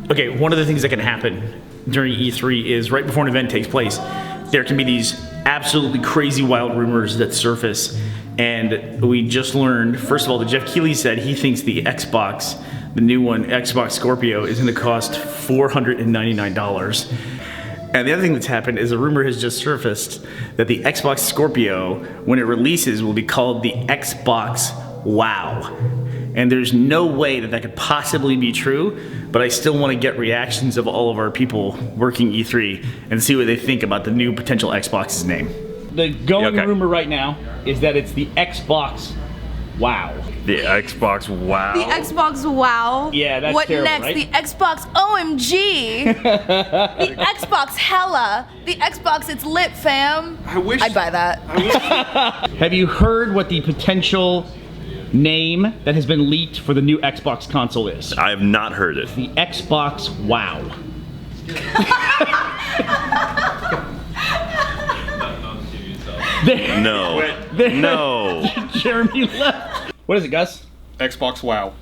Okay, one of the things that can happen during E3 is right before an event takes place, there can be these absolutely crazy wild rumors that surface. And we just learned, first of all, that Jeff Keighley said he thinks the Xbox, the new one, Xbox Scorpio, is going to cost $499. And the other thing that's happened is a rumor has just surfaced that the Xbox Scorpio, when it releases, will be called the Xbox Wow. And there's no way that that could possibly be true, but I still want to get reactions of all of our people working E3 and see what they think about the new potential Xbox's name. The going rumor right now is that it's the Xbox Wow. The Xbox Wow? The Xbox Wow? Yeah, that's what terrible, next? right? The Xbox OMG? The Xbox Hella? The Xbox It's Lit, fam? I'd buy that. Have you heard what the potential name that has been leaked for the new Xbox console is? I have not heard it. The Xbox Wow. No. No. Jeremy left. What is it, Gus? Xbox Wow.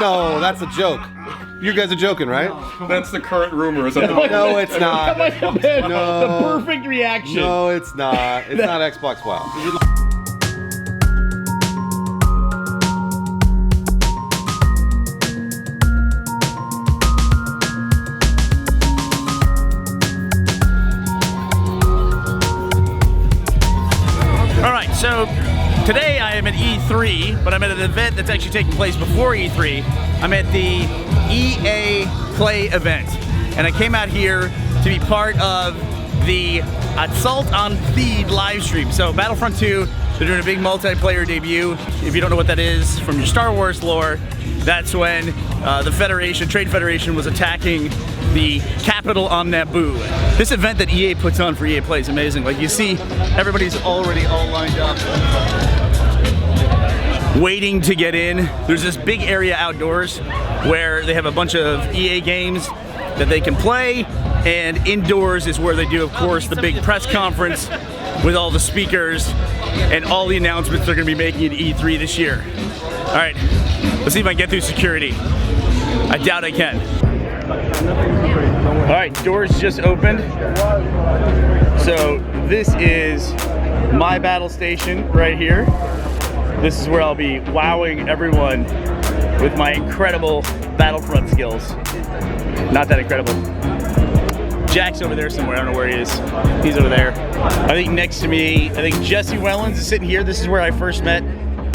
No, that's a joke. You guys are joking, right? That's the current rumor. Is that No, it's not. That might have been No. the perfect reaction. No, it's not. It's not Xbox Wow. So today I am at E3, but I'm at an event that's actually taking place before E3. I'm at the EA Play event, and I came out here to be part of the Assault on Theed live stream. So Battlefront 2, they're doing a big multiplayer debut. If you don't know what that is from your Star Wars lore, that's when the Federation, Trade Federation, was attacking the capital on Naboo. This event that EA puts on for EA Play is amazing. Like, you see, everybody's already all lined up, waiting to get in. There's this big area outdoors where they have a bunch of EA games that they can play, and indoors is where they do, of course, the big press conference with all the speakers and all the announcements they're going to be making at E3 this year. All right, let's see if I can get through security. I doubt I can. All right, doors just opened. So this is my battle station right here. This is where I'll be wowing everyone with my incredible Battlefront skills. Not that incredible. Jack's over there somewhere, I don't know where he is. He's over there. I think next to me, I think Jesse Wellens is sitting here. This is where I first met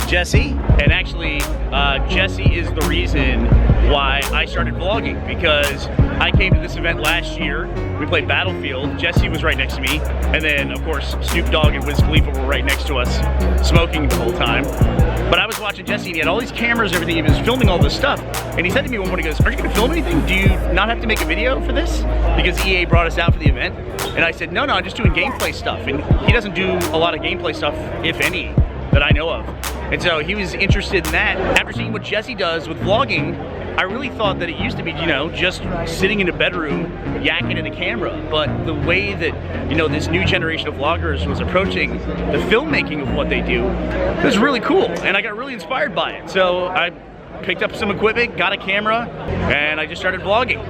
Jesse, and actually Jesse is the reason why I started vlogging, because I came to this event last year. We played Battlefield. Jesse was right next to me, and then of course Snoop Dogg and Wiz Khalifa were right next to us, smoking the whole time. But I was watching Jesse, and he had all these cameras and everything. He was filming all this stuff, and he said to me one morning, he goes, "Aren't you gonna film anything? Do you not have to make a video for this?" Because EA brought us out for the event. And I said, no, I'm just doing gameplay stuff. And he doesn't do a lot of gameplay stuff, if any, that I know of. And so he was interested in that. After seeing what Jesse does with vlogging, I really thought that it used to be, just sitting in a bedroom, yakking at a camera. But the way that, this new generation of vloggers was approaching the filmmaking of what they do was really cool. And I got really inspired by it. So I picked up some equipment, got a camera, and I just started vlogging.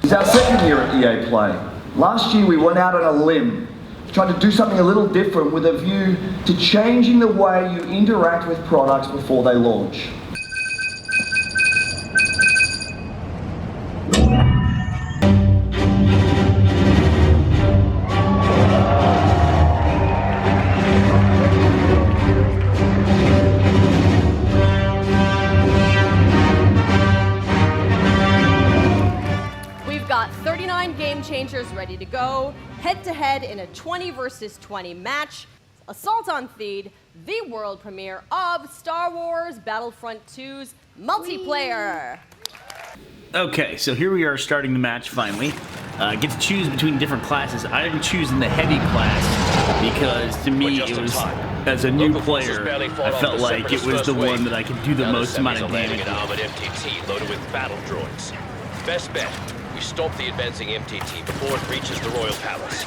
It's our second year at EA Play. Last year we went out on a limb, trying to do something a little different with a view to changing the way you interact with products before they launch. We've got 39 game changers ready to go, head-to-head in a 20 versus 20 match. Assault on Theed, the world premiere of Star Wars Battlefront 2's multiplayer. Okay, so here we are starting the match finally. Get to choose between different classes. I'm choosing the heavy class. because to me it was, as a new player, I felt like it was the one that I could do the most amount of damage with. Armored MTT loaded with battle droids. Best bet, we stop the advancing MTT before it reaches the Royal Palace.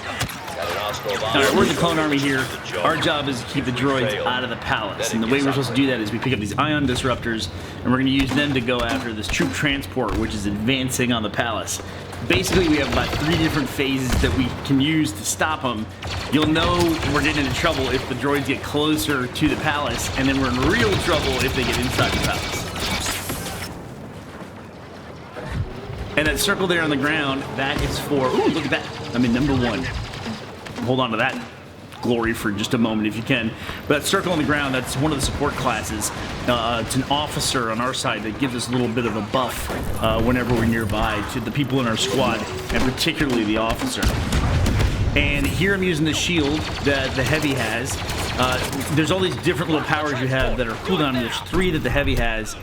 Alright, we're the clone army here. Our job is to keep the droids out of the palace. And the way we're supposed to do that is we pick up these ion disruptors, and we're going to use them to go after this troop transport, which is advancing on the palace. Basically, we have about 3 different phases that we can use to stop them. You'll know we're getting into trouble if the droids get closer to the palace, and then we're in real trouble if they get inside the palace. And that circle there on the ground, that is for... Ooh, look at that. I'm in number 1. Hold on to that glory for just a moment if you can. But that circle on the ground, that's one of the support classes. It's an officer on our side that gives us a little bit of a buff whenever we're nearby to the people in our squad, and particularly the officer. And here I'm using the shield that the Heavy has. There's all these different little powers you have that are cooldown. There's 3 that the Heavy has.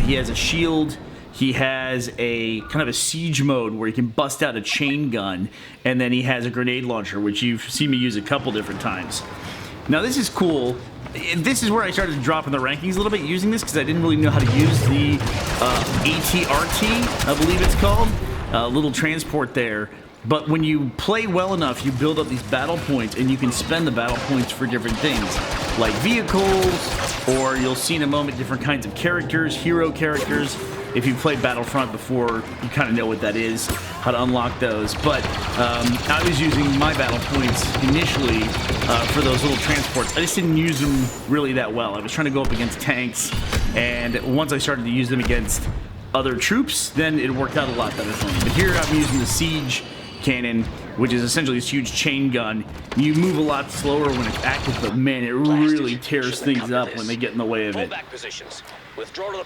He has a shield. He has a kind of a siege mode where he can bust out a chain gun, and then he has a grenade launcher, which you've seen me use a couple different times. Now this is cool. This is where I started dropping the rankings a little bit using this, because I didn't really know how to use the ATRT, I believe it's called, little transport there. But when you play well enough, you build up these battle points, and you can spend the battle points for different things, like vehicles, or you'll see in a moment different kinds of characters, hero characters. If you've played Battlefront before, you kind of know what that is, how to unlock those. But I was using my battle points initially for those little transports. I just didn't use them really that well. I was trying to go up against tanks, and once I started to use them against other troops, then it worked out a lot better for me. But here I'm using the siege cannon, which is essentially this huge chain gun. You move a lot slower when it's active, but man, it really tears things up when they get in the way of it.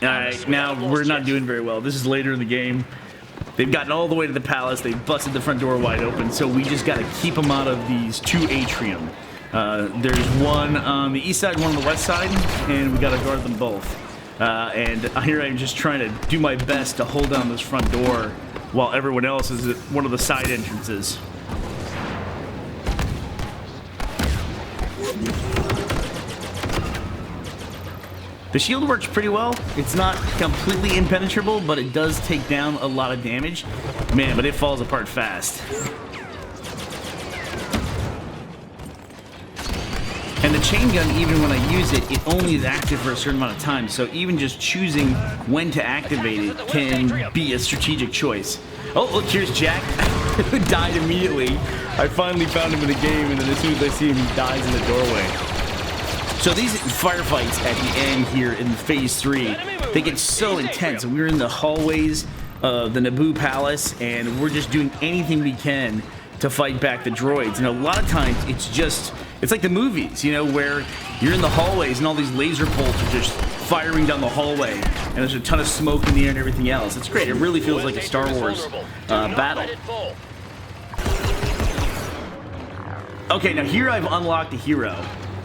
Alright, now we're not doing very well. This is later in the game. They've gotten all the way to the palace. They've busted the front door wide open, so we just got to keep them out of these 2 atrium. There's one on the east side, one on the west side, and we got to guard them both. And here I'm just trying to do my best to hold down this front door while everyone else is at one of the side entrances. The shield works pretty well. It's not completely impenetrable, but it does take down a lot of damage. Man, but it falls apart fast. And the chain gun, even when I use it, it only is active for a certain amount of time. So even just choosing when to activate it can be a strategic choice. Oh, look, here's Jack, who died immediately. I finally found him in the game, and then as soon as I see him, he dies in the doorway. So these firefights at the end here in Phase 3, they get so intense. We're in the hallways of the Naboo Palace, and we're just doing anything we can to fight back the droids. And a lot of times, it's like the movies, you know, where you're in the hallways and all these laser bolts are just firing down the hallway, and there's a ton of smoke in the air and everything else. It's great. It really feels like a Star Wars battle. Okay, now here I've unlocked a hero.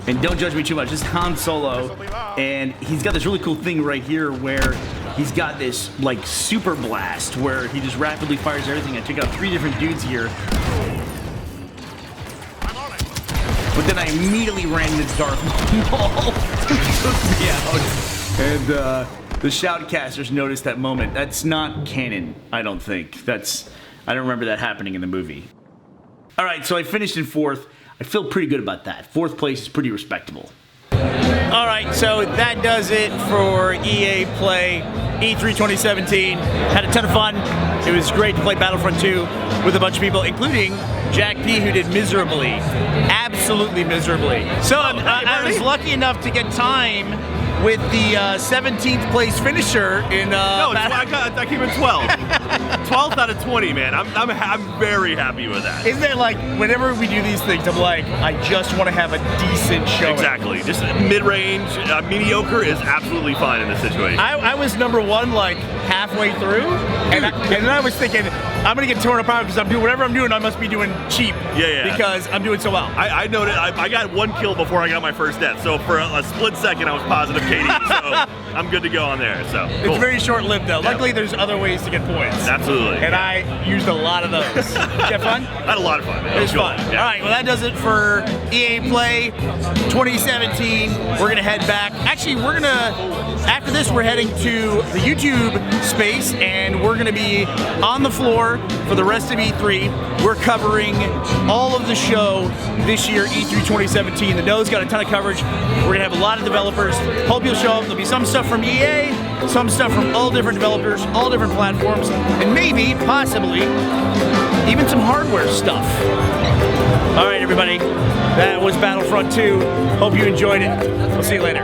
And don't judge me too much, this is Han Solo, and he's got this really cool thing right here where he's got this, like, super blast where he just rapidly fires everything. I took out 3 different dudes here. But then I immediately ran into Darth Maul, took me out. And the Shoutcasters noticed that moment. That's not canon, I don't think. I don't remember that happening in the movie. Alright, so I finished in 4th. I feel pretty good about that. 4th place is pretty respectable. Alright, so that does it for EA Play E3 2017. Had a ton of fun. It was great to play Battlefront 2 with a bunch of people, including Jack P, who did miserably. Absolutely miserably. So I was lucky enough to get time with the 17th place finisher in No, I came in 12th. 12th out of 20, man. I'm very happy with that. Isn't it like, whenever we do these things, I'm like, I just want to have a decent showing. Exactly. Just mid-range, mediocre is absolutely fine in this situation. I was number 1 like halfway through, and then I was thinking, I'm gonna get torn apart because I'm doing whatever I'm doing. I must be doing cheap. Yeah. Because I'm doing so well. I noted I got 1 kill before I got my first death, so for a split second I was positive KD, so I'm good to go on there. So cool. It's very short-lived though. Luckily, there's other ways to get points. Absolutely. And I used a lot of those. Did you have fun? I had a lot of fun, man. It was Cool. fun. Yeah. All right, well that does it for EA Play 2017. We're gonna head back. Actually, after this, we're heading to the YouTube space, and we're gonna be on the floor for the rest of E3. We're covering all of the show this year, E3 2017. The No's got a ton of coverage. We're gonna have a lot of developers. Hope you'll show up. There'll be some stuff from EA, some stuff from all different developers, all different platforms, and maybe, possibly, even some hardware stuff. All right, everybody, that was Battlefront 2. Hope you enjoyed it. We'll see you later.